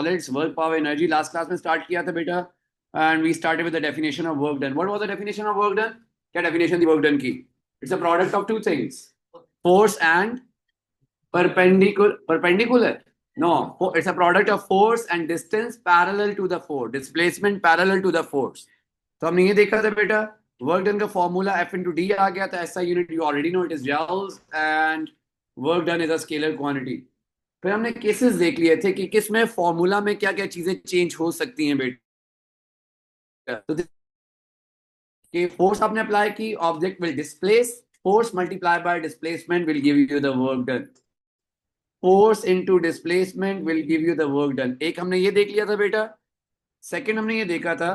solids, work, power, energy. Last class में start किया था बेटा, and we started with the definition of work done. What was the definition of work done? क्या definition थी work done की? It's a product of two things, force and perpendicular. No, it's a product of force and distance parallel to the force, displacement parallel to the force. तो हमने ये देखा था बेटा, work done का formula F into D आ गया था, ऐसा unit you already no, it is joules, and work done is a scalar quantity. फिर हमने केसेस देख लिए थे कि किस में फॉर्मूला में क्या क्या चीजें चेंज हो सकती हैं बेटा. तो फोर्स आपने अप्लाई की, object will displace, force multiply by displacement will give you the work done. Force into displacement will give you the work done. एक हमने ये देख लिया था बेटा. सेकंड हमने ये देखा था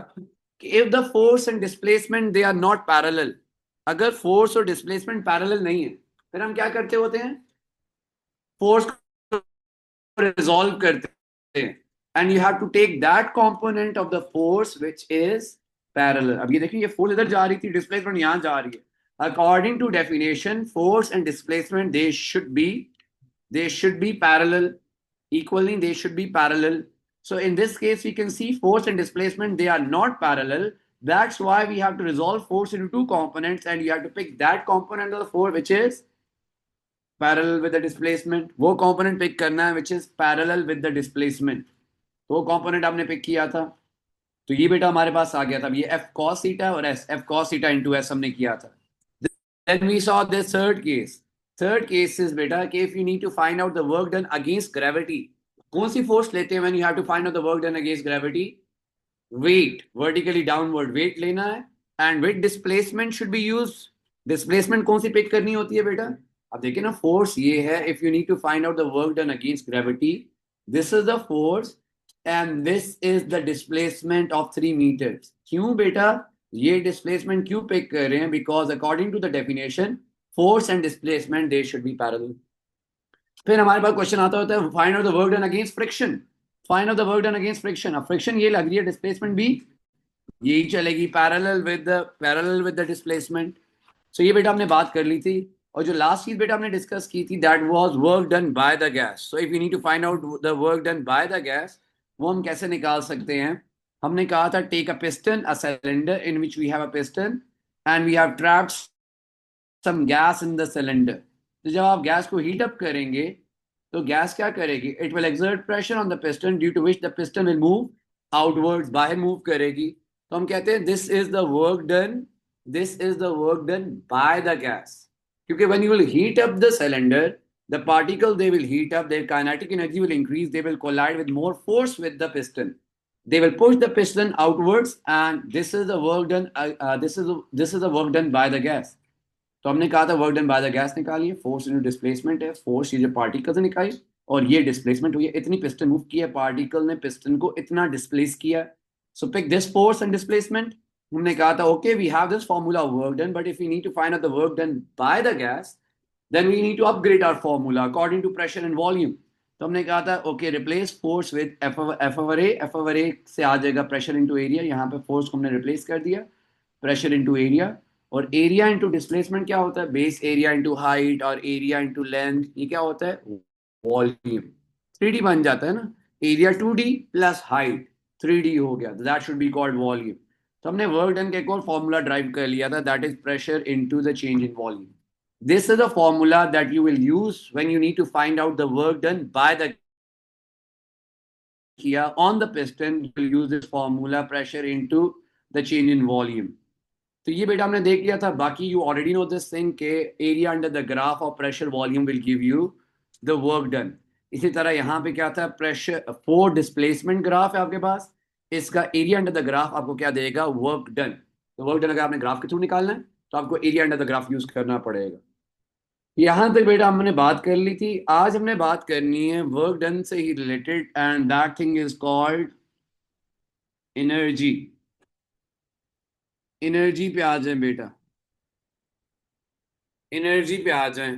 कि if the force and displacement they are not parallel, अगर फोर्स और डिस्प्लेसमेंट पैरेलल नहीं है, फिर हम क्या करते होते हैं, फोर्स रिजॉल्व करते हैं, and you have to take that component of the force which is parallel. अब ये देखिए, ये फोर्स इधर जा रही थी, डिस्प्लेसमेंट यहां जा रही है. According to definition, force and displacement they should be parallel, equally they should be parallel. So in this case we can see force and displacement, they are not parallel. That's why we have to resolve force into two components, and you have to pick that component of the force which is parallel with the displacement. वो component pick करना है which is parallel with the displacement. तो वो component आपने pick किया था, तो ये बेटा हमारे पास आ गया था. ये F cos theta और F cos theta into S हमने किया था. Then we saw this third case. Third case is बेटा कि if you need to find out the work done against gravity, कौन सी फोर्स लेते हैं when you have to find out the work done against gravity? Weight, vertically downward weight लेना है, and with displacement should be used. Displacement कौन सी pick करनी होती है बेटा? अब देखिए ना, फोर्स ये है, if you need to find out the work done against gravity, this is the force and this is the displacement of 3 meters. क्यों बेटा ये डिस्प्लेसमेंट क्यों पिक कर रहे हैं? Because according to the definition, force and displacement they should be parallel. फिर हमारे पास क्वेश्चन आता होता है, find out the work done against friction. Find out the work done against friction. अब फ्रिक्शन ये लग रही है, डिस्प्लेसमेंट भी यही चलेगी, parallel with the displacement. So ये बेटा हमने बात कर ली थी. और जो लास्ट चीज बेटा हमने डिस्कस की थी, that was work done by the gas. So if you need to find out the work done by the gas, वो हम कैसे निकाल सकते हैं? हमने कहा था, take a piston, a cylinder in which we have a piston and we have trapped some gas in the cylinder. तो जब आप गैस को हीट अप करेंगे तो गैस क्या करेगी? It will exert pressure on the piston, due to which the piston will move outwards, बाहर move करेगी. तो हम कहते हैं this is the work done, this is the work done by the gas. क्योंकि when you will heat up the cylinder, the particle they will heat up, their kinetic energy will increase, they will collide with more force with the piston, they will push the piston outwards, and this is the work done. This is the work done by the gas. तो हमने कहा था work done by the gas निकालिए. Force into displacement है, force ये जो particle से निकाली, और ये डिस्प्लेसमेंट हुई है, इतनी पिस्टन मूव किया, पार्टिकल ने पिस्टन को इतना डिस्प्लेस किया. So pick this force and displacement. हमने कहा था okay, we have this formula work done, but if we need to find out the work done by the gas, then we need to upgrade our formula according to pressure and volume. तो हमने कहा था okay, replace force with F over A से आ जाएगा pressure into area. यहाँ पे force को हमने रिप्लेस कर दिया, प्रेशर इनटू एरिया. और एरिया इनटू डिस्प्लेसमेंट क्या होता है? बेस एरिया इनटू हाइट, और एरिया इनटू लेंथ, ये क्या होता है? वॉल्यूम. 3D बन जाता है ना, area 2D plus height 3D हो गया, that should be called volume. तो हमने वर्क डन का एक और फॉर्मूला ड्राइव कर लिया था, that is pressure into the change in volume. This is the formula that you will use when you need to find out the work done by the किया on the piston. You will use this formula, pressure into the change in volume. तो ये बेटा हमने देख लिया था. बाकी you already know this thing के area under the graph of pressure volume will give you the work done. इसी तरह यहाँ पे क्या था, प्रेशर फोर डिस्प्लेसमेंट ग्राफ है आपके पास, इसका एरिया अंडर द ग्राफ आपको क्या देगा? Work done. तो वर्क डन अगर आपने ग्राफ के थ्रू निकालना है तो आपको area under the graph use करना पड़ेगा. यहाँ तक बेटा हमने बात कर ली थी. आज हमने बात करनी है वर्क डन से ही related, and that thing is called energy. Energy पे आ जाए बेटा, एनर्जी पे आ जाए.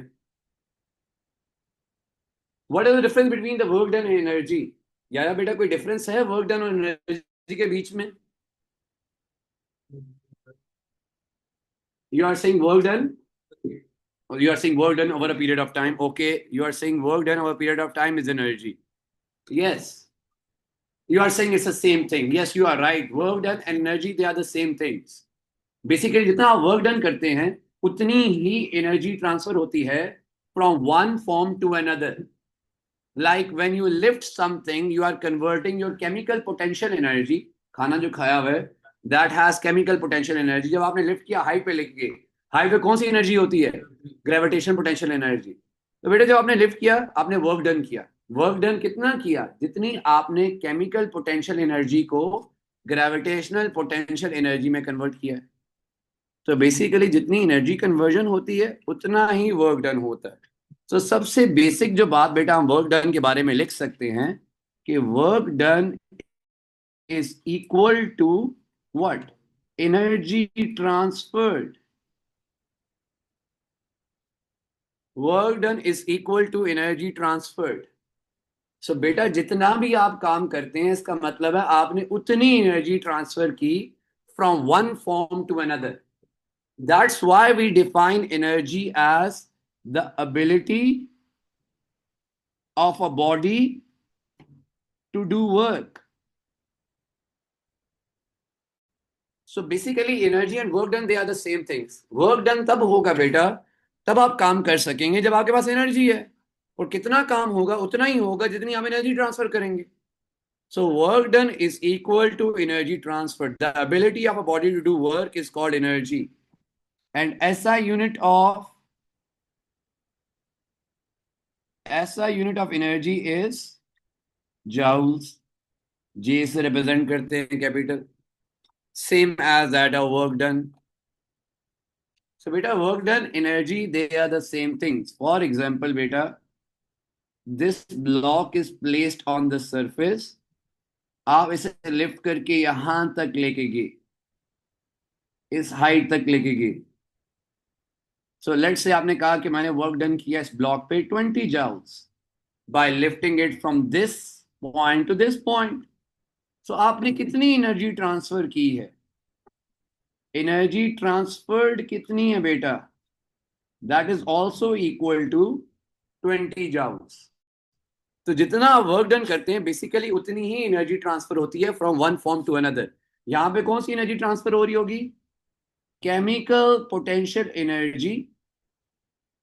What is the difference between the work done and energy? यार बेटा कोई डिफरेंस है वर्क डन और एनर्जी के बीच में? You are saying work done, you are saying work done over a period of time. Okay, you are saying work done over a period of time is energy. Yes, You are saying it's the same thing. Yes, you are right. Work done and energy, they are the same things. Basically जितना आप work done करते हैं उतनी ही energy transfer होती है from one form to another. Like when you lift something you are converting your chemical potential energy. खाना जो खाया हुआ है that has chemical potential energy. जब आपने लिफ्ट किया हाइट पे लेके, हाइट पे कौन सी एनर्जी होती है? Gravitation potential energy. तो बेटे जब आपने लिफ्ट किया आपने वर्क डन किया. वर्क डन कितना किया? जितनी आपने केमिकल पोटेंशियल एनर्जी को ग्रेविटेशनल पोटेंशियल एनर्जी में कन्वर्ट किया. तो बेसिकली जितनी एनर्जी कन्वर्जन होती है उतना ही वर्क डन होता है. तो सबसे बेसिक जो बात बेटा हम वर्क डन के बारे में लिख सकते हैं कि work done is equal to what? Energy transferred. Work done is equal to energy transferred. So बेटा जितना भी आप काम करते हैं इसका मतलब है आपने उतनी एनर्जी ट्रांसफर की from one form to another. That's why we define energy as the ability of a body to do work. So basically energy and work done, they are the same things. Work done तब होगा बेटा, तब आप काम कर सकेंगे जब आपके पास एनर्जी है. और कितना काम होगा उतना ही होगा जितनी आप एनर्जी ट्रांसफर करेंगे. So work done is equal to energy transfer. The ability of a body to do work is called energy. And SI unit of energy is joules. J से represent करते हैं capital. Same as that of work done. So beta work done, energy, they are the same things. For example beta, this block is placed on the surface. आप इसे lift करके यहां तक लेके गए, इस हाइट तक लेके गए. So let's say आपने कहा कि मैंने वर्क डन किया इस ब्लॉक पे 20 joules by lifting it from this point to this point. So आपने कितनी एनर्जी ट्रांसफर की है? एनर्जी ट्रांसफर्ड कितनी है बेटा? That is also equal to 20 joules. तो जितना आप वर्क डन करते हैं बेसिकली उतनी ही एनर्जी ट्रांसफर होती है from one form to another. यहां पे कौन सी एनर्जी ट्रांसफर हो रही होगी? केमिकल पोटेंशियल एनर्जी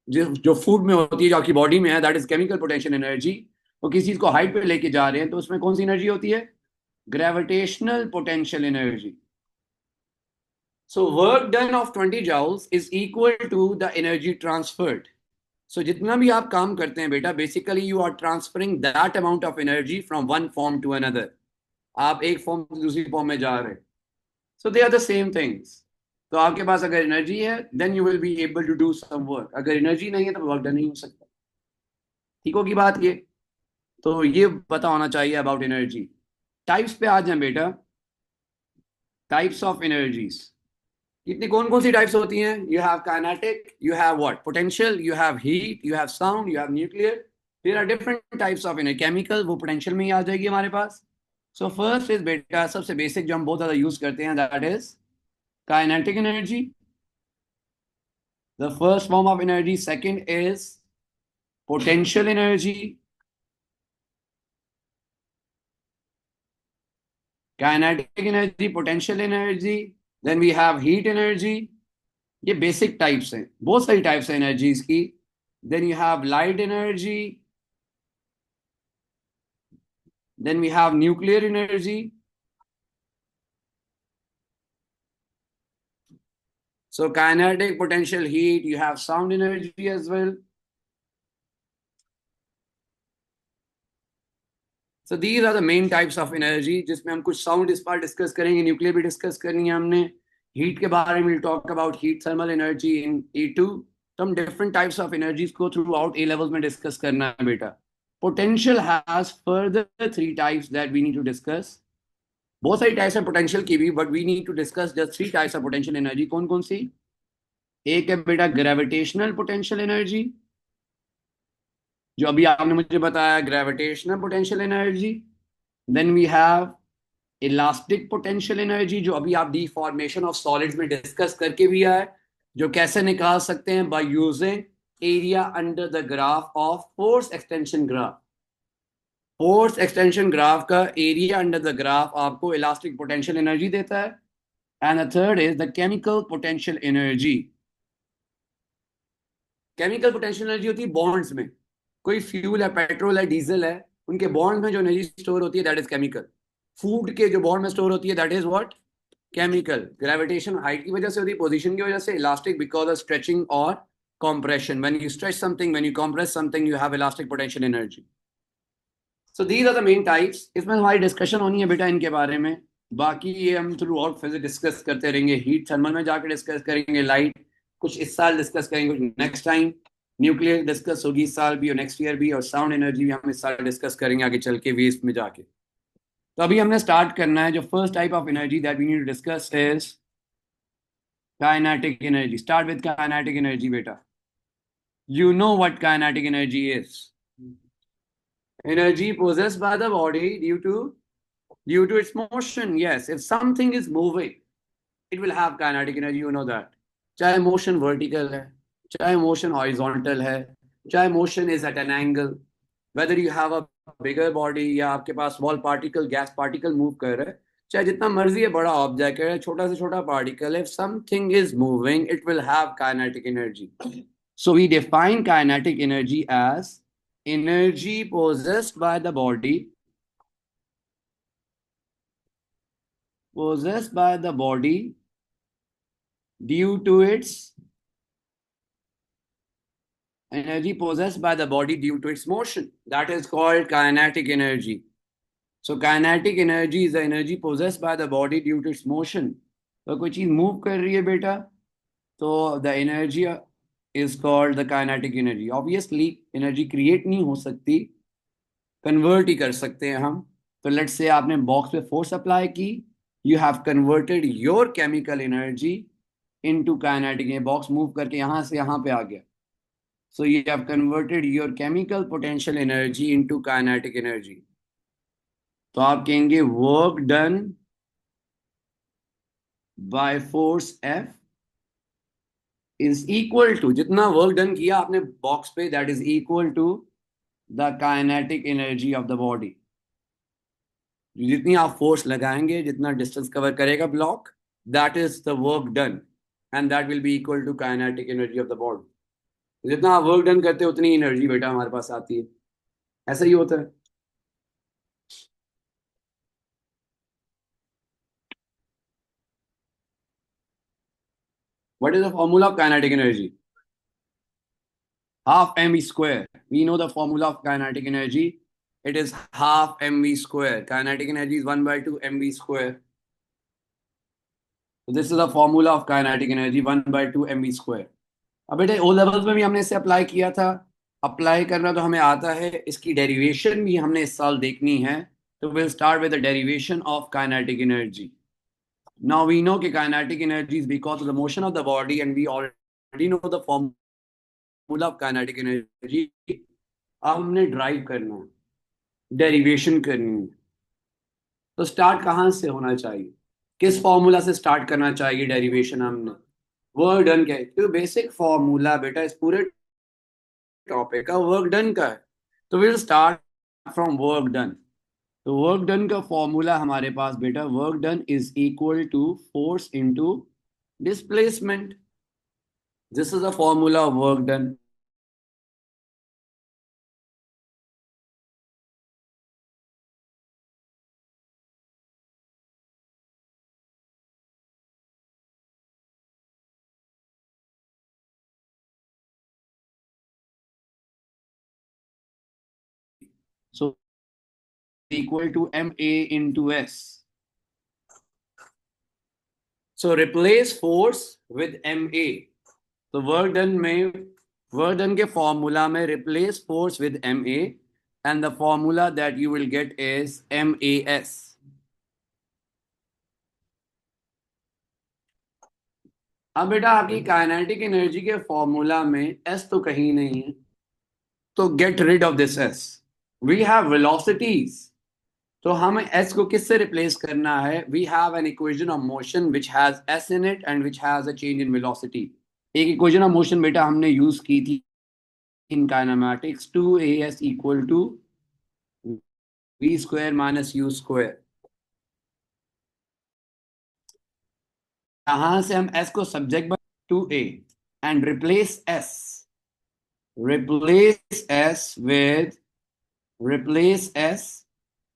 जो फूड में होती है, जो आपकी बॉडी में है, that is chemical potential energy. और किसी चीज को हाइट पे लेके जा रहे हैं तो उसमें कौन सी एनर्जी होती है? Gravitational potential energy. So work done of 20 joules is equal to the energy transferred. So जितना भी आप काम करते हैं बेटा basically you are transferring that amount of energy from one form to another. आप एक फॉर्म से दूसरी फॉर्म में जा रहे हैं. So they are the same things. तो आपके पास अगर एनर्जी है then you will be able to do some work. अगर एनर्जी नहीं है तो वर्क डन नहीं हो सकता. ठीक होगी बात ये? तो ये पता होना चाहिए अबाउट एनर्जी. टाइप्स पे आ जाए बेटा. टाइप्स ऑफ एनर्जीज कितनी कौन कौन सी टाइप्स होती हैं? You have kinetic, you have what? Potential, you have heat, you have sound, you have nuclear. There are different types of energy. Chemical वो पोटेंशियल में ही आ जाएगी हमारे पास. सो फर्स्ट इज बेटा सबसे बेसिक जो हम बहुत ज्यादा यूज करते हैं that is kinetic energy, the first form of energy. Second is potential energy. Kinetic energy, potential energy. Then we have heat energy. ये basic types हैं. बहुत सारी types हैं energies की. Then you have light energy. Then we have nuclear energy. So kinetic, potential, heat, you have sound energy as well. So these are the main types of energy जिसमें हम कुछ sound इस बार discuss करेंगे, nuclear भी discuss करनी है हमने. Heat के बारे में we'll talk about heat thermal energy in E2. तो हम different types of energies को throughout A levels में discuss करना है बेटा. Potential has further 3 types that we need to discuss. बहुत सारी टाइप्स है पोटेंशियल की भी, but we need to discuss just 3 types of potential energy. कौन कौन सी? एक है बेटा ग्रेविटेशनल पोटेंशियल एनर्जी, जो अभी आपने मुझे बताया gravitational potential energy. Then we have elastic potential energy, जो अभी आप डिफॉर्मेशन ऑफ सॉलिड्स में डिस्कस करके भी आए, जो कैसे निकाल सकते हैं by using area under the graph of force extension graph. Force extension graph का एरिया अंडर द ग्राफ आपको इलास्टिक पोटेंशियल एनर्जी देता है, and the third is the chemical potential energy. Chemical potential energy होती है bonds में, कोई fuel है, petrol है, डीजल है, उनके बॉन्ड में जो एनर्जी स्टोर होती है दैट इज केमिकल। फूड के जो बॉन्ड में स्टोर होती है that is what, chemical. Gravitation height की वजह से होती है, पोजीशन की वजह से, इलास्टिक बिकॉज ऑफ स्ट्रेचिंग और compression. When you stretch something, when you compress something, you have elastic potential energy. So these are the main types. इसमें हमारी डिस्कशन होनी है बेटा इनके बारे में। बाकी ये हम थ्रू आउट फिजिक्स डिस्कस करते रहेंगे। हीट थर्मल में जाकर डिस्कस करेंगे, लाइट कुछ इस साल डिस्कस करेंगे, कुछ नेक्स्ट टाइम। न्यूक्लियर डिस्कस होगी इस साल भी और नेक्स्ट ईयर भी, और साउंड एनर्जी भी हम इस साल डिस्कस करेंगे आगे चल के वेस्ट में जाके। तो अभी हमने स्टार्ट करना है। जो first type of energy that we need to discuss is kinetic energy. Start with kinetic energy बेटा। You know what kinetic energy is. Energy possessed by the body due to its motion. Yes, if something is moving, it will have kinetic energy. You know that. चाहे motion vertical है, चाहे motion horizontal है, चाहे motion is at an angle, whether you have a bigger body या आपके पास small particle, gas particle move कर रहा है, चाहे जितना मर्जी है बड़ा ऑब्जेक्ट है, छोटा से छोटा पार्टिकल है, if something is moving, it will have kinetic energy. So we define kinetic energy as energy possessed by the body due to its motion. That is called kinetic energy. So kinetic energy is the energy possessed by the body due to its motion. तो कोई चीज move कर रही है बेटा, तो the energy is called the kinetic energy. Obviously energy create नहीं हो सकती, कन्वर्ट ही कर सकते हैं हम। तो लेट्स से आपने बॉक्स पे फोर्स अप्लाई की, you have converted your chemical energy into kinetic. ये बॉक्स मूव करके यहां से यहां पे आ गया, so you have converted your chemical potential energy into kinetic energy. तो आप कहेंगे work done by force F is equal to, जितना वर्क डन किया आपने बॉक्स पे that is equal to the kinetic energy of the body. जितनी आप force लगाएंगे, जितना डिस्टेंस कवर करेगा block, that is the work done, and that will be equal to kinetic energy of the body. जितना आप work done करते हैं उतनी एनर्जी बेटा हमारे पास आती है। ऐसा ही होता है। What is the formula of kinetic energy? Half mv square. We know the formula of kinetic energy. It is half mv square. Kinetic energy is 1/2 mv square. So this is the formula of kinetic energy, 1/2 mv square. अब बेटे O levels में भी हमने इसे apply किया था। Apply करना तो हमें आता है, इसकी डेरिवेशन भी हमने इस साल देखनी है। तो we'll start with the derivation of kinetic energy. Now we know कि kinetic energy is because of the motion of the body, and we already know the formula of kinetic energy. अब हमने ड्राइव करना है, derivation करनी है। तो start कहाँ से होना चाहिए, किस फॉर्मूला से स्टार्ट करना चाहिए डेरिवेशन? हमने वर्क डन क्या है, क्योंकि बेसिक फॉर्मूला बेटा इस पूरे टॉपिक का वर्क डन का है। तो will start from work done. तो वर्क डन का फॉर्मूला हमारे पास बेटा, work done is equal to force into displacement. This is the formula of work done. So equal to ma into s. So replace force with ma. तो work done में, work done के formula में replace force with ma, and the formula that you will get is mas. अब बेटा आपकी kinetic energy के formula में s तो कहीं नहीं है, तो get rid of this s. We have velocities, तो हमें s को किससे रिप्लेस करना है? We have an equation of motion which has s in it and which has a change in velocity. एक इक्वेशन ऑफ मोशन बेटा हमने use की थी इन kinematics, 2as equal to v square minus u square. यहां से हम s को subject to a and replace s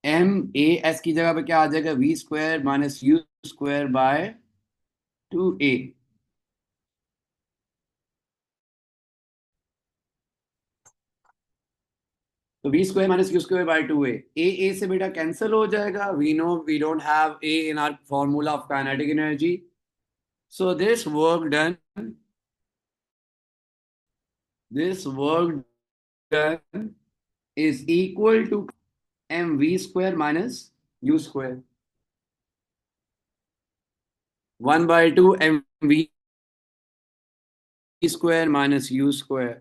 m a s की जगह पे क्या आ जाएगा v square minus u square by 2a. तो v square minus u square by 2a. a से बेटा कैंसिल हो जाएगा. We know we don't have a in our formula of kinetic energy. So this work done is equal to mv square minus u square. 1 by 2 mv square minus u square.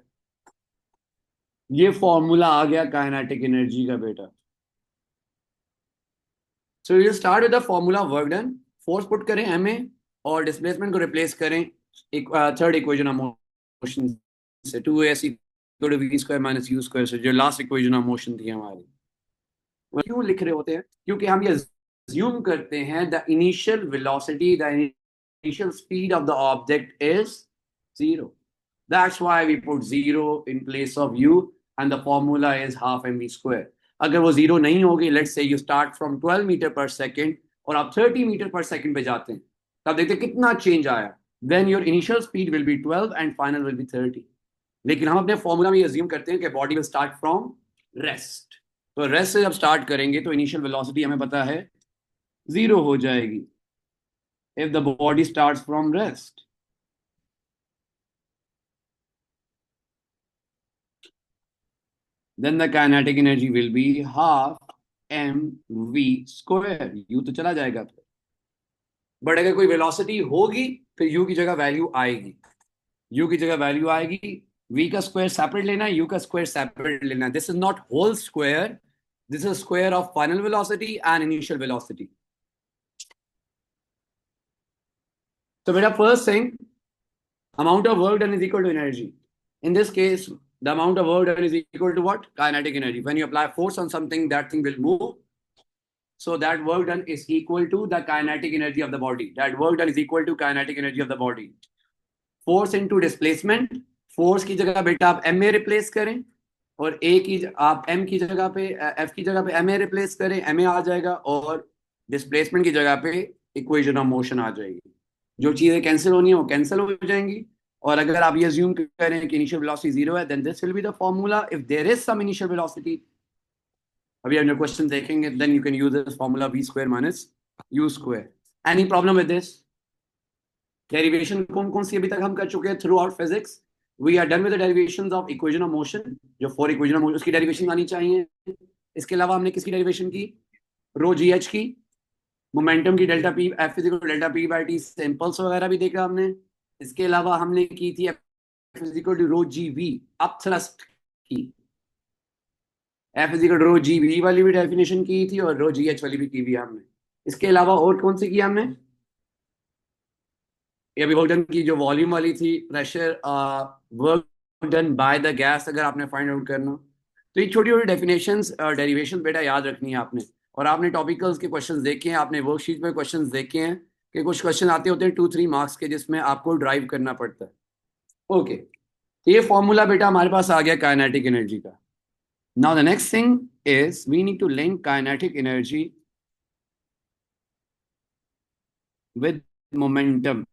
ये formula आ गया kinetic energy का बेटा. So you start with the formula work done. Force put करें ma और displacement को replace करें एक थर्ड इक्वेशन ऑफ मोशन से 2ac equal to v square minus u square से, जो लास्ट इक्वेशन ऑफ मोशन थी हमारी. क्यों लिख रहे होते हैं? क्योंकि हम ये assume करते हैं the initial velocity, the initial speed of the object is 0. That's why we put 0 in place of u and the formula is half mv square. अगर वो 0 नहीं होगी, let's say you start from 12 metre पर second और आप 30 metre पर second पे जाते हैं, तब देखते हैं कितना चेंज आया. Then your initial speed will be 12 and final will be 30. लेकिन हम अपने फॉर्मूला में अज्यूम करते हैं कि body will start from rest. तो रेस्ट से जब स्टार्ट करेंगे तो इनिशियल वेलोसिटी हमें पता है 0 हो जाएगी if the body starts from rest. Then the kinetic energy will be half mv square. u तो चला जाएगा. बट अगर कोई वेलोसिटी होगी फिर u की जगह वैल्यू आएगी. u की जगह वैल्यू आएगी. v का स्क्वायर सेपरेट लेना है, u का स्क्वायर सेपरेट लेना है. This is not whole square, this is square of final velocity and initial velocity. So बेटा first thing, amount of work done is equal to energy. In this case, the amount of work done is equal to what? Kinetic energy. When you apply force on something, that thing will move. So that work done is equal to the kinetic energy of the body. That work done is equal to kinetic energy of the body. Force into displacement. Force की जगह बेटा आप m में replace करें और a की आप m की जगह पे f की जगह पे ma रिप्लेस करें, ma आ जाएगा और डिस्प्लेसमेंट की जगह पे इक्वेशन ऑफ मोशन आ जाएगी. जो चीजें कैंसिल होनी है वो कैंसिल हो जाएंगी. और अगर आप ये अज्यूम करें कि इनिशियल वेलोसिटी 0 है, then this will be the formula. If there is some initial velocity, अभी हम क्वेश्चन देखेंगे, then you can use this formula v square minus u square. Any problem with this? Derivation कौन कौन सी अभी तक हम कर चुके हैं throughout physics? We are done with the derivations of equation of motion. जो 4 इक्वेशन ऑफ मोशन उसकी डेरिवेशन आनी चाहिए. इसके अलावा हमने किसकी डेरिवेशन की? रो जी एच की, मोमेंटम की delta p F is equal to delta p by t, सिंपल्स वगैरह भी देखा हमने. इसके अलावा हमने की थी F is equal to rho g v upthrust की. F is equal to rho g v वाली भी डेफिनेशन की थी और रो जी एच वाली भी की हुई हमने. इसके अलावा और कौन सी की हमने? ये अभी वर्क डन की जो वॉल्यूम वाली थी, pressure work done by the gas, अगर आपने फाइंड आउट करना. तो ये छोटी छोटी डेफिनेशंस डेरिवेशन बेटा याद रखनी है आपने. और आपने टॉपिकल्स के क्वेश्चंस देखे हैं, आपने वर्कशीट में क्वेश्चंस देखे हैं कि कुछ क्वेश्चन आते होते हैं 2-3 मार्क्स के, जिसमें आपको ड्राइव करना पड़ता है. ओके, तो ये फॉर्मूला बेटा हमारे पास आ गया काइनेटिक एनर्जी का. Now the next thing is we need to link kinetic energy with momentum.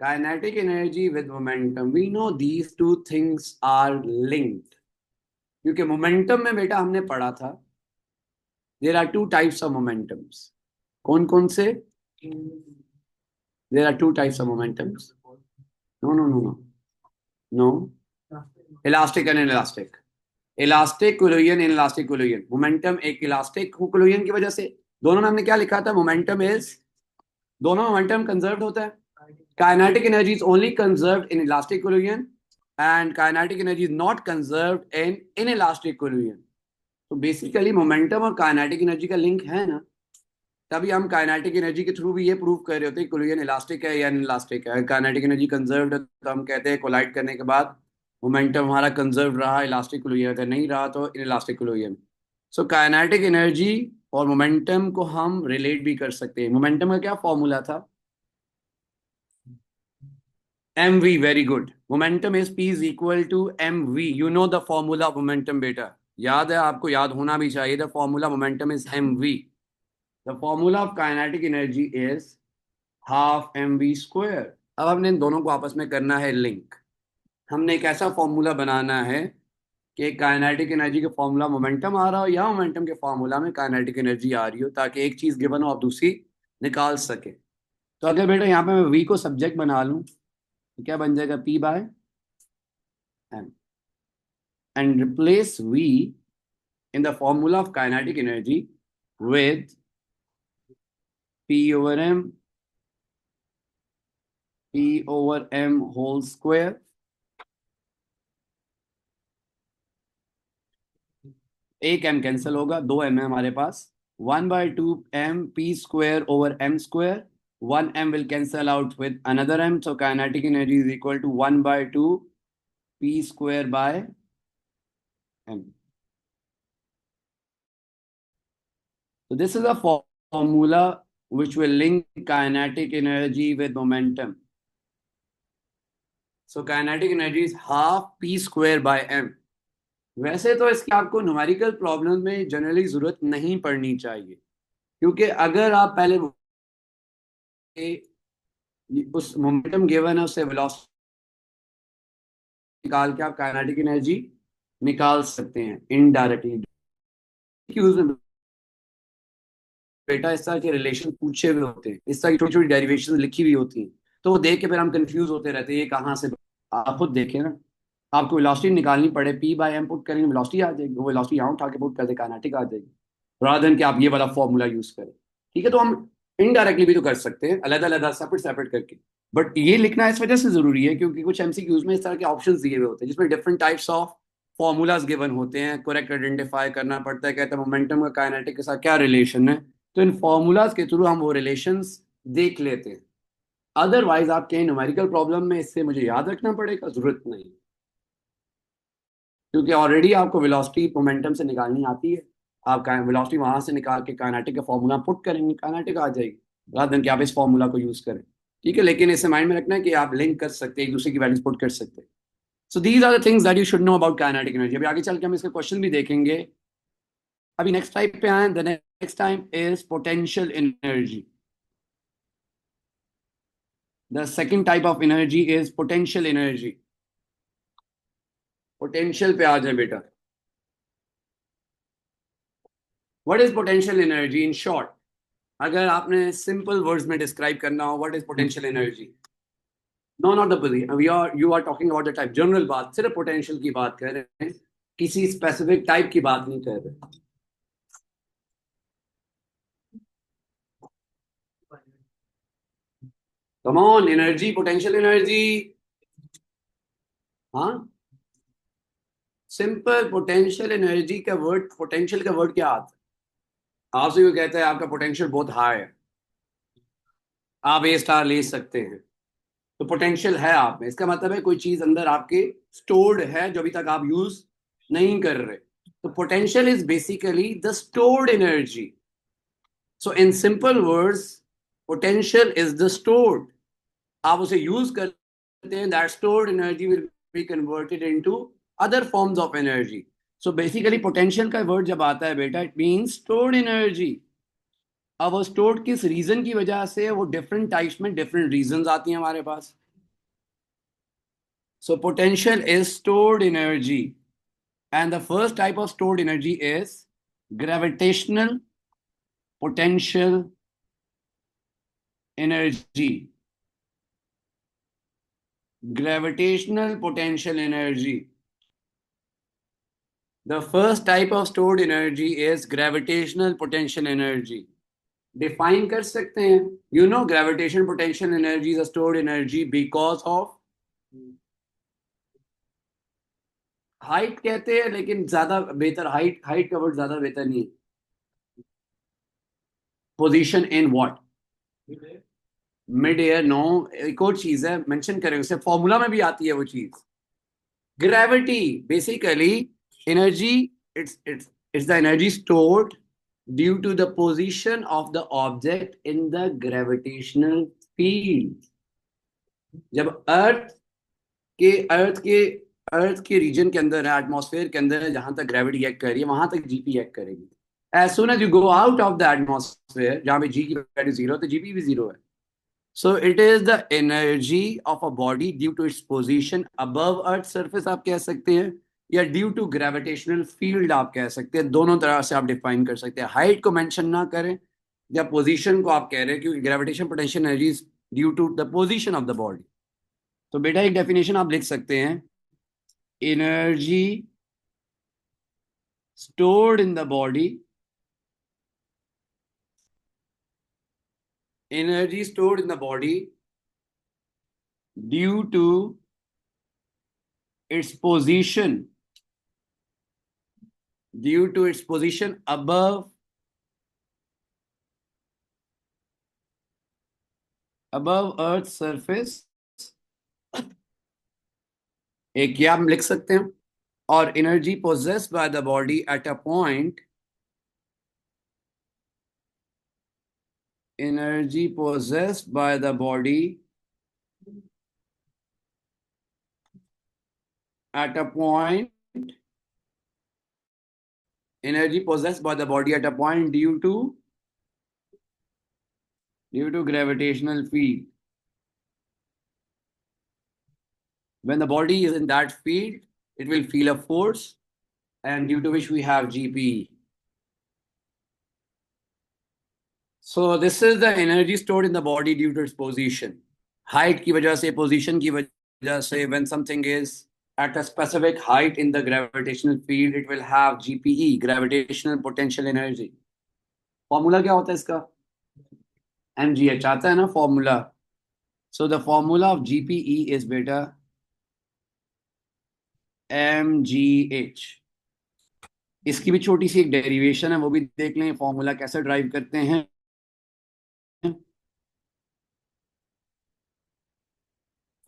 Kinetic energy with momentum. We know these two things are linked. क्योंकि मोमेंटम में बेटा हमने पढ़ा था there are two types of momentums. कौन कौन से? There are two types of momentums. No. Elastic and inelastic. Elastic collision, inelastic collision. Momentum एक elastic collision की वजह से. दोनों में हमने क्या लिखा था? Momentum is, दोनों momentum conserved होता है. Kinetic energy is only conserved in elastic collision and kinetic energy is not conserved in inelastic collision. So basically momentum और kinetic energy का link है ना. तभी हम काइनेटिक एनर्जी के थ्रू भी ये प्रूव कर रहे होते हैं कोलिजन इलास्टिक है या इनइलास्टिक है। काइनेटिक एनर्जी कंजर्व्ड है तो हम कहते हैं कोलाइड करने के बाद मोमेंटम हमारा कंजर्व रहा इलास्टिक कोलिजन, अगर नहीं रहा तो inelastic collision. So kinetic energy और मोमेंटम को हम रिलेट भी कर सकते हैं। मोमेंटम का क्या फॉर्मूला था? mv, very good. Momentum is p is equal to mv। You know the formula of momentum बेटा, याद है आपको, याद होना भी चाहिए। The formula momentum is mv। The formula of kinetic energy is half mv square. अब हमने इन दोनों को आपस में करना है लिंक। हमने एक ऐसा फॉर्मूला बनाना है कि काइनेटिक एनर्जी का फॉर्मूला मोमेंटम आ रहा हो या मोमेंटम के फॉर्मूला में काइनेटिक एनर्जी आ रही हो, ताकि एक चीज गिवन हो आप दूसरी निकाल सके। तो अगर बेटा यहाँ पे मैं v को सब्जेक्ट बना लूं तो क्या बन जाएगा? p by m, and replace v in the formula of kinetic energy with p over m, whole square। एक m कैंसिल होगा, दो m है हमारे पास। 1/2m p square over m square। 1m will cancel out with another m, so kinetic energy is equal to 1/2 p square by m। So this is a formula which will link kinetic energy with momentum. So kinetic energy is half p square by m। वैसे तो इसकी आपको numerical problem में generally जरूरत नहीं पड़नी चाहिए, क्योंकि अगर आप पहले उस मोमेंटम गिवन है उससे वेलोसिटी निकाल के आप काइनेटिक एनर्जी निकाल सकते हैं इनडायरेक्टली। बेटा इस तरह के रिलेशन पूछे हुए होते हैं, इस तरह की छोटी छोटी डेरिवेशन लिखी हुई होती हैं, तो वो देख के फिर हम कंफ्यूज होते रहते हैं ये कहाँ से। आप खुद देखें ना, आपको वेलोसिटी निकालनी पड़े, पी बाय एम पुट करेंगे वेलोसिटी आ जाएगी, वो वेलोसिटी यहाँ उठा के पुट कर दे काइनेटिक आ जाएगी, रादर देन कि आप ये वाला फॉर्मूला यूज करें। ठीक है, तो हम इनडायरेक्टली भी तो कर सकते हैं, अलग अलग सेपरेट सेपरेट करके। बट ये लिखना इस वजह से जरूरी है क्योंकि कुछ एमसीक्यूज में इस तरह के ऑप्शंस दिए हुए होते हैं जिसमें different types of formulas given होते हैं, करेक्ट आइडेंटिफाई करना पड़ता है, कहते हैं मोमेंटम का काइनेटिक के साथ क्या रिलेशन है। तो इन फॉर्मूलाज के थ्रू हम वो रिलेशंस देख लेते हैं। अदरवाइज आप कहीं न्यूमेरिकल प्रॉब्लम में इससे मुझे याद रखना पड़ेगा, जरूरत नहीं, क्योंकि ऑलरेडी आपको वेलोसिटी मोमेंटम से निकालनी आती है। आप वेलोसिटी वहां से निकाल के काइनेटिक का फॉर्मूला पुट करेंगे, काइनेटिक आ जाएगी, रादर देन कि आप इस फॉर्मूला को यूज करें। ठीक है, लेकिन इसे माइंड में रखना है कि आप लिंक कर सकते हैं, एक दूसरे की वैल्यूज पुट कर सकते हैं। So these are the things that you should know about kinetic energy. अभी आगे चल के हम इसके क्वेश्चन भी देखेंगे। अभी नेक्स्ट टाइप पे आए, the next type is potential energy. The second type of energy is potential energy. Potential पे आ जाए बेटा। What is potential energy in short? अगर आपने सिंपल वर्ड्स में डिस्क्राइब करना हो what is potential energy? No not the we are you are talking about the type, general बात, सिर्फ पोटेंशियल की बात कर रहे हैं, किसी स्पेसिफिक टाइप की बात नहीं कर रहे। Come on, energy, potential energy. हाँ, सिंपल पोटेंशियल एनर्जी का वर्ड, पोटेंशियल का वर्ड क्या आता है? आपसे कोई कहता है आपका पोटेंशियल बहुत हाई है, आप ए स्टार ले सकते हैं, तो पोटेंशियल है आप में, इसका मतलब है कोई चीज अंदर आपके स्टोर्ड है जो अभी तक आप यूज नहीं कर रहे। तो potential is basically the stored energy. So in simple words, potential is the stored, आप उसे यूज करते हैं, that stored energy will be converted into other forms of energy. So basically potential का वर्ड जब आता है बेटा, इट मींस स्टोर्ड एनर्जी। अब वो स्टोर्ड किस रीजन की वजह से, वो डिफरेंट टाइप्स में डिफरेंट रीजंस आती हैं हमारे पास। So potential is stored energy, and the first type of stored energy is gravitational potential energy। Gravitational potential energy, the first type of stored energy is gravitational potential energy। Define कर सकते हैं, you know gravitation potential energy is stored energy because of height कहते हैं, लेकिन ज्यादा बेहतर height, height का word ज्यादा बेहतर नहीं है। Position in what? Mid air. No, एक और चीज है, मेंशन करें उसे, फॉर्मूला में भी आती है वो चीज। Gravity, basically energy, it's the energy stored due to the position of the object in the gravitational field. जब अर्थ के रीजन के अंदर है, एटमॉस्फेयर के अंदर है, जहां तक ग्रेविटी एक्ट कर रही है वहां तक जीपी एक्ट करेगी। As soon as you go out of the atmosphere, जहां पे जी की वैल्यू जीरो, तो जीपी भी जीरो है। So it is the energy of a body due to its position above earth surface, आप कह सकते हैं, या ड्यू टू ग्रेविटेशनल फील्ड आप कह सकते हैं। दोनों तरह से आप डिफाइन कर सकते हैं। हाइट को मेंशन ना करें या पोजीशन को आप कह रहे हैं, क्योंकि gravitation potential energy is due to the position of the body. तो बेटा एक डेफिनेशन आप लिख सकते हैं, energy stored in the body, energy stored in the body due to its position, above earth's surface। एक ये आप लिख सकते हैं। और energy possessed by the body at a point, energy possessed by the body at a point, energy possessed by the body at a point due to gravitational field. When the body is in that field, it will feel a force, and due to which we have GP. So this is the energy stored in the body due to its position. Height की वजह से, position की वजह से, when something is at a specific height in the gravitational field, it will have GPE, gravitational potential energy. Formula क्या होता है इसका? mgh आता है ना formula. So the formula of GPE is beta mgh। इसकी भी छोटी सी एक डेरिवेशन है, वो भी देख लें, फॉर्मूला कैसे ड्राइव करते हैं।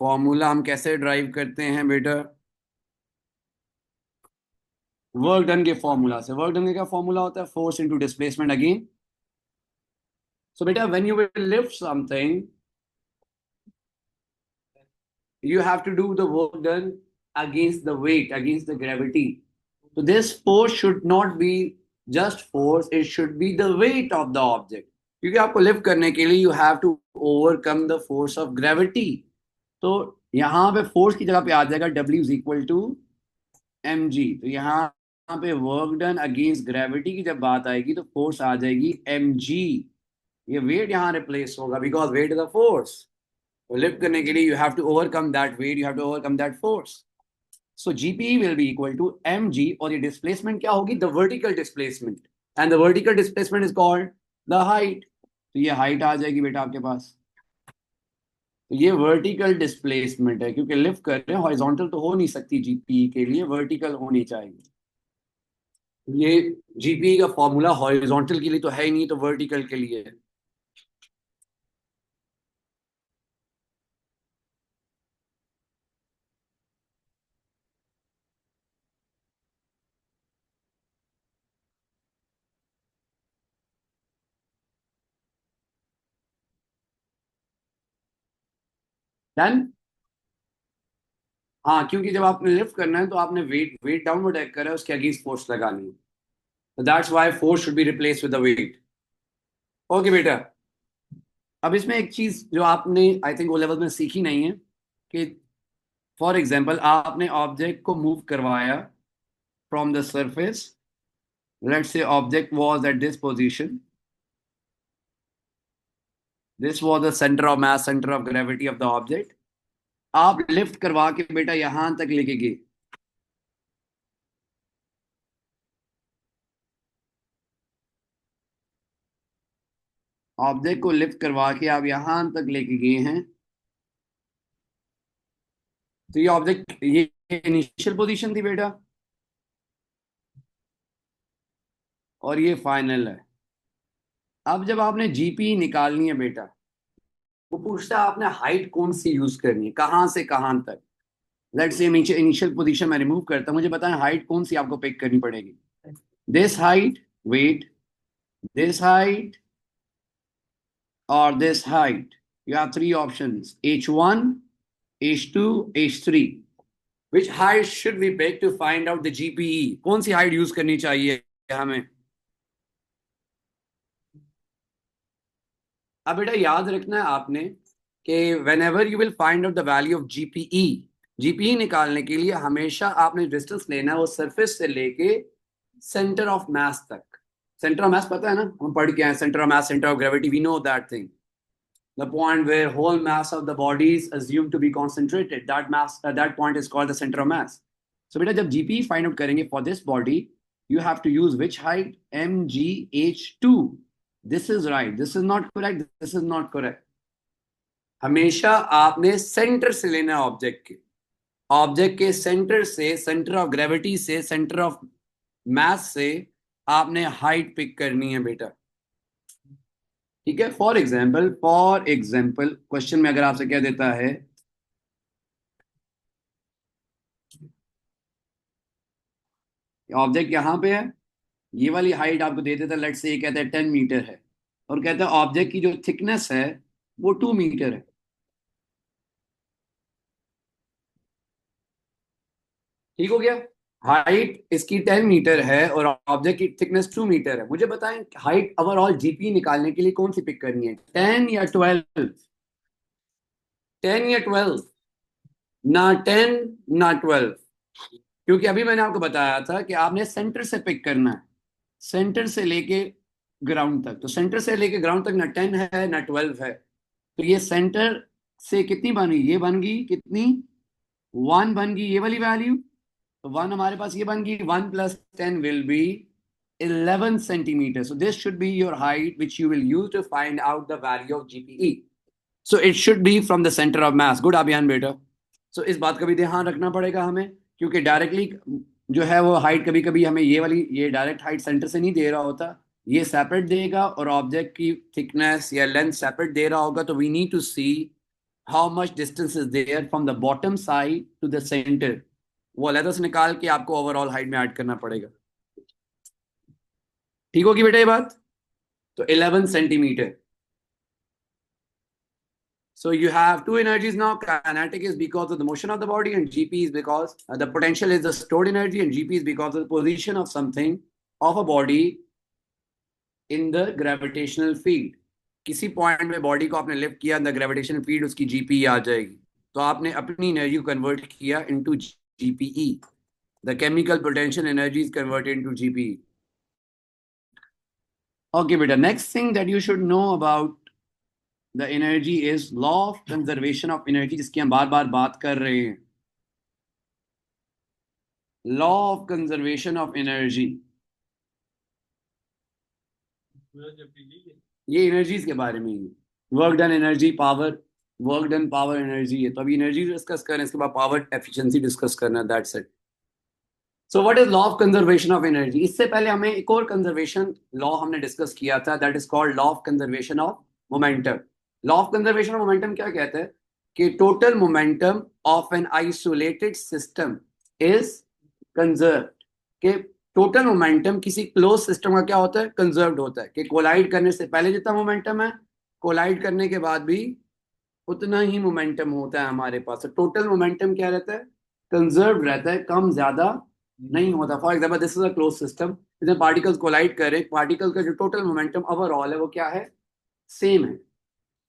फॉर्मूला हम कैसे ड्राइव करते हैं बेटा? वर्क डन के फॉर्मूला से। वर्क डन का क्या फॉर्मूला होता है? Force into displacement again. So बेटा when you will lift something, you have to do the work done against the weight, against the gravity. So this force should not be just force, it should be the weight of the object. क्योंकि आपको lift करने के लिए you have to overcome the force of gravity. तो यहाँ पे force की जगह पे आ जाएगा W is equal to mg। तो यहाँ पे वर्क डन अगेंस्ट ग्रेविटी की जब बात आएगी तो फोर्स आ जाएगी mg। ये वेट यहाँ रिप्लेस होगा, because weight is a force. तो लिफ्ट करने के लिए you have to overcome that weight, you have to overcome that force. So GP will be equal to mg, और ये डिस्प्लेसमेंट क्या होगी? The vertical displacement, and the vertical displacement is called the height. तो ये height आ जाएगी बेटा आपके पास। तो ये वर्टिकल डिस्प्लेसमेंट है, क्योंकि लिफ्ट कर रहे हैं, हॉरिजॉन्टल तो हो नहीं सकती जीपी के लिए, वर्टिकल होनी चाहिए। ये जीपी का फॉर्मूला हॉरिजॉन्टल के लिए तो है ही नहीं, तो वर्टिकल के लिए है। डन। हाँ, क्योंकि जब आपने लिफ्ट करना है तो आपने वेट डाउनवर्ड एक्ट करा है, उसके अगेंस्ट फोर्स लगानी है। तो that's why force should be replace with the weight. Okay बेटा, अब इसमें एक चीज जो आपने आई थिंक ओ लेवल में सीखी नहीं है, कि फॉर एग्जांपल आपने ऑब्जेक्ट को मूव करवाया from the surface. Let's say object was at this position, this was the centre of mass, centre of gravity of the object. आप लिफ्ट करवा के बेटा यहां तक लेके गए, ऑब्जेक्ट को लिफ्ट करवा के आप यहां तक लेके गए हैं। तो ये ऑब्जेक्ट, ये इनिशियल पोजीशन थी बेटा, और ये फाइनल है। अब जब आपने जीपी निकालनी है बेटा, वो पूछता है आपने हाइट कौन सी यूज करनी है, कहाँ से कहाँ तक। लेट्स से नीचे इनिशियल पोजीशन में रिमूव करता हूं, मुझे बताएं हाइट कौन सी आपको पिक करनी पड़ेगी। This height, weight, this height or this height. You have three options, H1, H2, H3. Which height should we pick to find out the GPE? कौन सी height use करनी चाहिए हमें? अब बेटा याद रखना है आपने कि whenever you will find out the value of GPE, GPE निकालने के लिए हमेशा आपने डिस्टेंस लेना है वो सरफेस से लेके सेंटर ऑफ मास तक। सेंटर ऑफ मास पता है ना, हम पढ़ के आए, centre of mass, centre of gravity, we know that thing. The point where whole mass of the body is assumed to be concentrated, that mass that point is called the center of mass. So beta jab GP find out karenge for this body, you have to use which height? MGH2. This is right, this is not correct, this is not correct. हमेशा आपने centre से लेना है object के centre से, centre of gravity से, centre of मास से आपने हाइट पिक करनी है बेटा, ठीक है। फॉर एग्जाम्पल क्वेश्चन में अगर आपसे क्या देता है, ऑब्जेक्ट यहां पे है, ये वाली हाइट आपको दे देता है, लेट्स से ये कहता है 10 मीटर है, और कहता है ऑब्जेक्ट की जो थिकनेस है वो 2 मीटर है, ठीक हो गया। हाइट इसकी 10 मीटर है और ऑब्जेक्ट की थिकनेस 2 मीटर है। मुझे बताएं हाइट ओवरऑल जीपी निकालने के लिए कौन सी पिक करनी है, 10 या 12? 10 या 12? ना 10 ना 12, क्योंकि अभी मैंने आपको बताया था कि आपने सेंटर से पिक करना है, सेंटर से लेके ग्राउंड तक। तो सेंटर से लेके ग्राउंड तक ना 10 है ना 12 है, तो ये सेंटर से कितनी बन गई, ये बन गई कितनी, 1 बन गई ये वाली वैल्यू। तो 1 हमारे पास ये बन गई, 1 + 10 will be 11 centimetre. So this should be your height which you will use to find out the value of GPE. So it should be from the centre of mass. Good अभियान बेटा। सो इस बात का भी ध्यान रखना पड़ेगा हमें, क्योंकि डायरेक्टली जो है वो हाइट कभी कभी हमें ये वाली, ये डायरेक्ट हाइट सेंटर से नहीं दे रहा होता, ये सेपरेट देगा, और ऑब्जेक्ट की थिकनेस या लेंथ सेपरेट दे रहा होगा। तो we need to see how much distance is there from the bottom side to the centre, वो अलग से निकाल के आपको ओवरऑल हाइट में ऐड करना पड़ेगा, ठीक होगी बेटा ये बात। तो 11 centimetre. So you have two energies now. Kinetic is because of the motion of the body, and GP is because the potential is the stored energy, and GP is because of the position of something, of a body in the gravitational field. किसी point में body को आपने lift किया, the gravitational field उसकी GP आ जाएगी, तो आपने अपनी एनर्जी को कन्वर्ट किया into GPE. The chemical potential energy is converted into GPE. Okay बेटा, next thing that you should know about the energy is law of conservation of energy, जिसकी हम बार बार बात कर रहे हैं। Law of conservation of energy, ये एनर्जीज के बारे में ही, work done energy, power, work done power energy है। तो अभी एनर्जी डिस्कस करें, इसके बाद पावर एफिशिएंसी डिस्कस करना, that's it. So what is law of conservation of energy? इससे पहले हमें एक और कंजर्वेशन लॉ हमने डिस्कस किया था, that is called law of conservation of momentum. Law of conservation of momentum क्या कहता है कि total momentum of an isolated system is conserved, कि टोटल मोमेंटम किसी क्लोज सिस्टम का क्या होता है, कंजर्व्ड होता है, कि कोलाइड करने से पहले जितना मोमेंटम है, कोलाइड करने के बाद भी उतना ही मोमेंटम होता है हमारे पास। तो टोटल मोमेंटम क्या रहता है, कंजर्व्ड रहता है, कम ज्यादा नहीं होता। For example this is a close system, इसमें पार्टिकल्स कोलाइड करें, पार्टिकल का जो टोटल मोमेंटम ओवरऑल है वो क्या है, सेम है।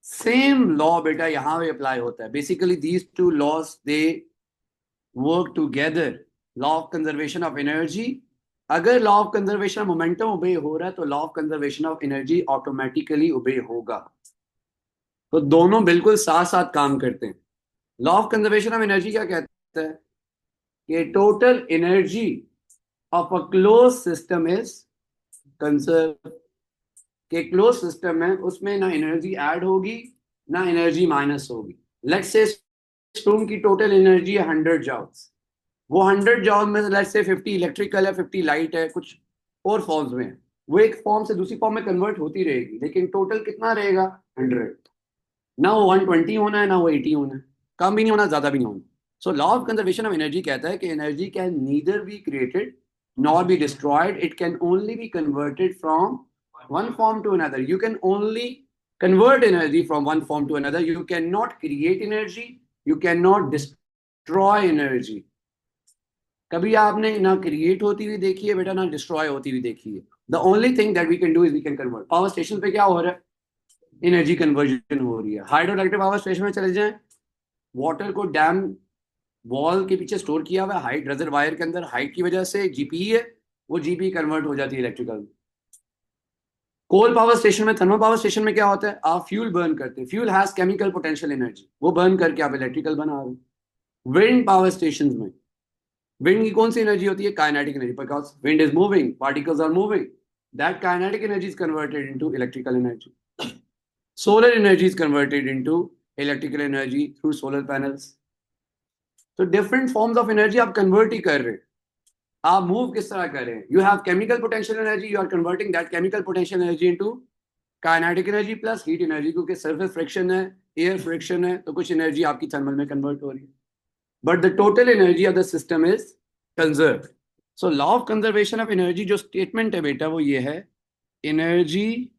सेम लॉ बेटा यहाँ पे अप्लाई होता है। Basically these two laws they work together. Law of conservation of energy, अगर law of conservation of momentum obey हो रहा है तो law of conservation of energy automatically obey होगा। तो दोनों बिल्कुल साथ साथ काम करते हैं। Law of conservation of energy क्या कहता है कि total energy of a close system is conserve, के क्लोज सिस्टम है उसमें ना एनर्जी ऐड होगी ना एनर्जी माइनस होगी। लेट्स से स्टोन की टोटल एनर्जी है 100 जॉल्स, वो 100 जॉल में लेट्स से 50 इलेक्ट्रिकल है, 50 लाइट है, कुछ और फॉर्म्स में है, वो एक फॉर्म से दूसरी फॉर्म में कन्वर्ट होती रहेगी, लेकिन टोटल कितना रहेगा 100। ना वो 120 होना है, ना वो 80 होना है, कम भी नहीं होना, ज्यादा भी नहीं होना। सो law of conservation of energy कहता है कि energy can neither be created nor be destroyed. It can only be converted from one form to another. You can only convert energy from one form to another. You cannot create energy. You cannot destroy energy. कभी आपने ना create होती हुई देखी है बेटा, ना destroy होती हुई देखी है। The only thing that we can do is we can convert. Power station पे क्या हो रहा है, एनर्जी कन्वर्जन हो रही है। हाइड्रो इलेक्ट्रिक पावर स्टेशन में चले जाएं, वाटर को डैम वॉल के पीछे स्टोर किया हुआ है, हाइट रिजर्वायर के अंदर हाइट की वजह से जीपी है, वो जीपी कन्वर्ट हो जाती है इलेक्ट्रिकल। कोल पावर स्टेशन में, थर्मल पावर स्टेशन में क्या होता है, आप फ्यूल बर्न करते हैं, fuel has chemical potential energy, वो बर्न करके आप इलेक्ट्रिकल बना रहे हैं। विंड पावर स्टेशन में विंड की कौन सी एनर्जी होती है, kinetic energy, because wind is moving, particles are moving, that kinetic energy is converted into electrical energy. Solar energy is converted into electrical energy through solar panels. तो different forms of energy आप convert ही कर रहे हैं। आप move किस तरह कर रहे हैं, you have chemical potential energy, you are converting that chemical potential energy into kinetic energy plus heat energy, क्योंकि सरफेस फ्रिक्शन है, एयर फ्रिक्शन है, तो कुछ एनर्जी आपकी थर्मल में कन्वर्ट हो रही है, but the total energy of the system is conserve. So law of conservation of energy जो स्टेटमेंट है बेटा वो ये है, energy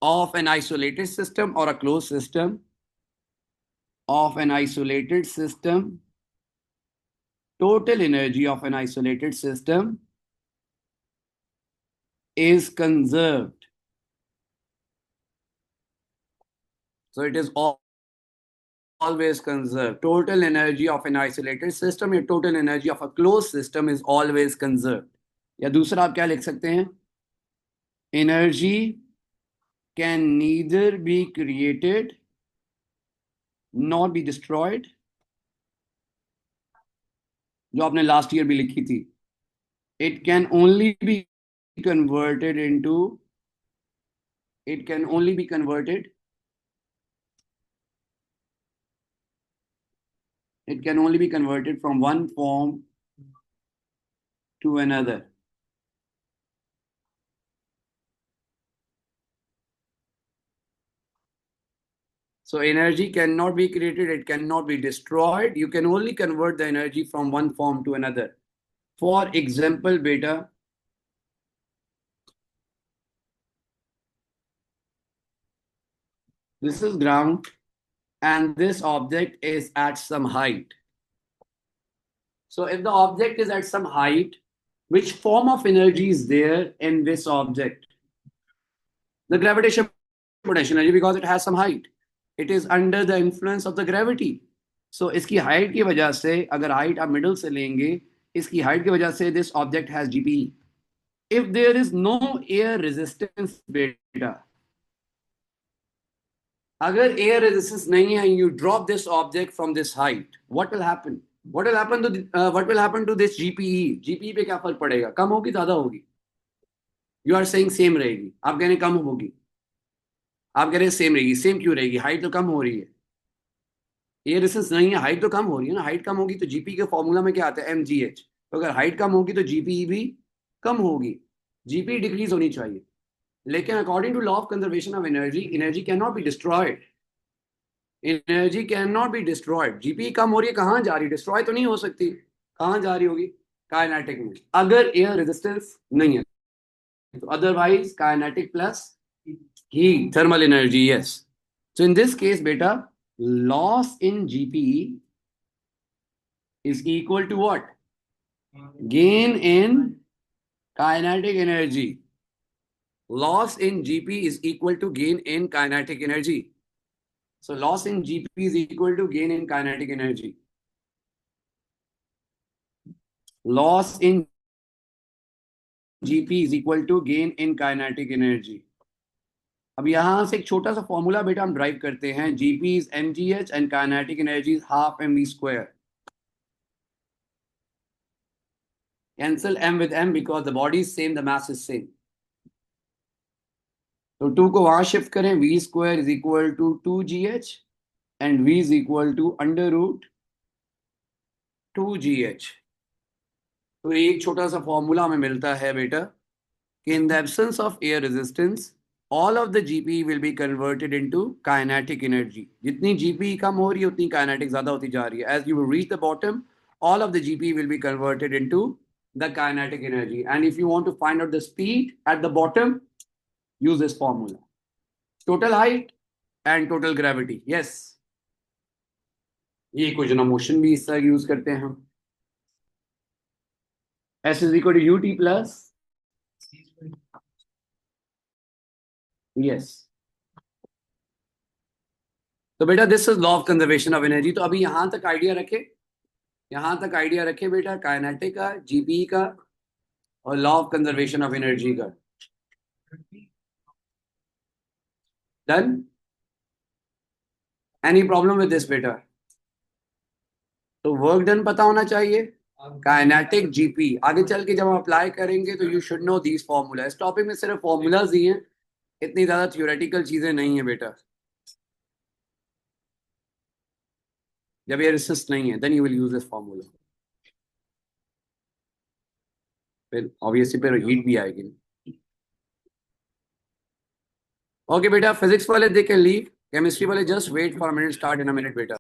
of an isolated system और a close system, of an isolated system, total energy of an isolated system is conserved. So it is always conserved. Total energy of an isolated system या total energy of a closed system is always conserved. या दूसरा आप क्या लिख सकते हैं, energy can neither be created nor be destroyed, जो आपने लास्ट ईयर भी लिखी थी। It can only be converted into, it can only be converted, it can only be converted from one form to another. So energy cannot be created, it cannot be destroyed. You can only convert the energy from one form to another. For example, beta, this is ground and this object is at some height. So if the object is at some height, which form of energy is there in this object? The gravitational potential energy, because it has some height. It is under the influence of the gravity. So इसकी height की वजह से, अगर height आप middle से लेंगे, इसकी height की वजह से this object has GPE. If there is no air resistance beta, अगर air resistance नहीं है, you drop this object from this height, what will happen? What will happen to this GPE? GPE पे क्या फर्क पड़ेगा, कम होगी ज्यादा होगी? You are saying same रहेगी, आप कह रहे कम होगी, आप कह रहे सेम रहेगी। सेम क्यों रहेगी, हाइट तो कम हो रही है, एयर रेजिस्टेंस नहीं है, हाइट तो कम हो रही है ना। हाइट कम होगी तो जीपी के फॉर्मूला में क्या आता है, mgh। तो अगर हाइट कम होगी तो जीपी भी कम होगी, जीपी डिक्रीज होनी चाहिए। लेकिन according to law of conservation of energy, energy can not be destroyed, energy can not be destroyed. GP कम हो रही है, कहाँ जा रही है, डिस्ट्रॉय तो नहीं हो सकती, कहाँ जा रही होगी, काइनेटिक में, अगर एयर रेजिस्टेंस नहीं है तो। Otherwise kinetic plus heat, thermal energy, yes. So in this case, beta, loss in GPE is equal to what? Gain in kinetic energy. Loss in GP is equal to gain in kinetic energy. So loss in GP is equal to gain in kinetic energy. Loss in GP is equal to gain in kinetic energy. अब यहां से एक छोटा सा formula बेटा हम drive करते हैं, GP is mgh and kinetic energy is half mv square. Cancel m with m because the body is same, the mass is same. तो 2 को वहां शिफ्ट करें, v square is equal to 2gh and v is equal to under root 2gh। तो एक छोटा सा formula हमें मिलता है बेटा, in the absence of air resistance, all of the GPE will be converted into kinetic energy. जितनी GPE कम हो रही है उतनी kinetic ज़्यादा होती जा रही है. As you reach the bottom, all of the GPE will be converted into the kinetic energy. And if you want to find out the speed at the bottom, use this formula. Total height and total gravity. Yes. ये equation of motion भी इस तरह use करते हैं हम. S is equal to ut plus. Yes. तो बेटा this is law of conservation of energy. तो अभी यहां तक आइडिया रखे, यहां तक आइडिया रखे बेटा, काइनेटिक का, जीपी का और law of conservation of energy का. Done. Any problem with this बेटा? तो वर्क डन पता होना चाहिए. काइनेटिक जीपी आगे चल के जब हम अप्लाई करेंगे तो you should know these formula. इस टॉपिक में सिर्फ फॉर्मूलाज ही हैं, इतनी ज्यादा थियोरेटिकल चीजें नहीं है बेटा. जब ये रेसिस्ट नहीं है then you will use this formula. फिर ऑब्वियसली फिर हीट भी आएगी. ओके बेटा, फिजिक्स वाले दे कैन लीव, केमिस्ट्री वाले just wait for a minute, start in a minute बेटा.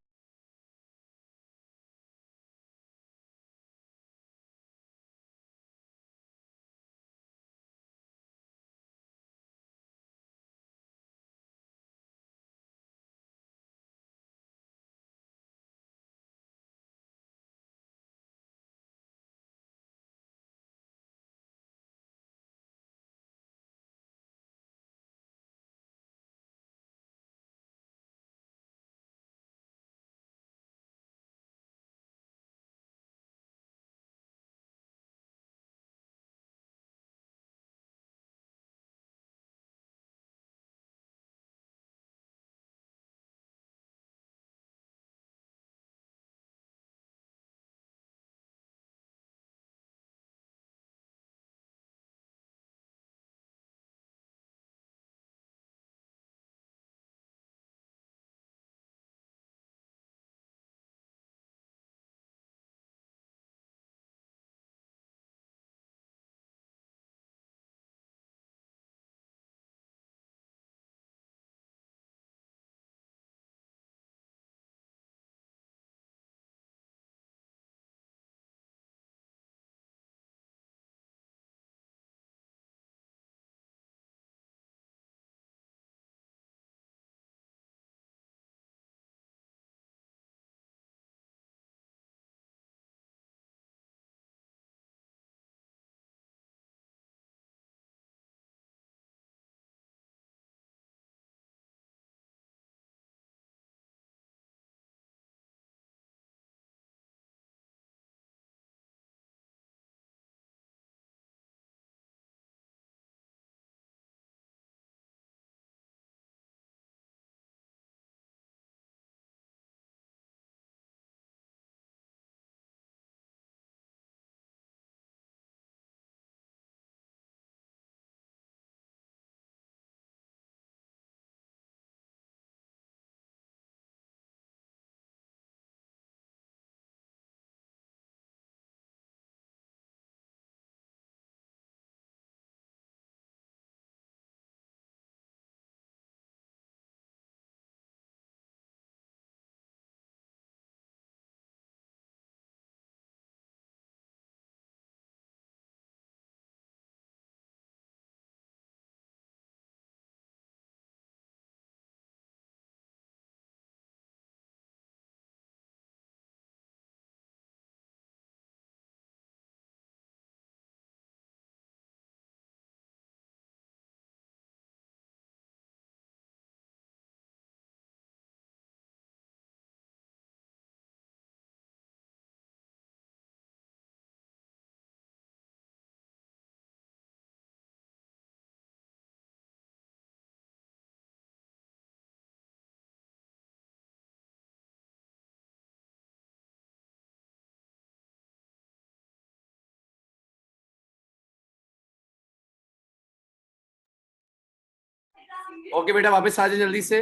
ओके बेटा, वापस आ जाए जल्दी से.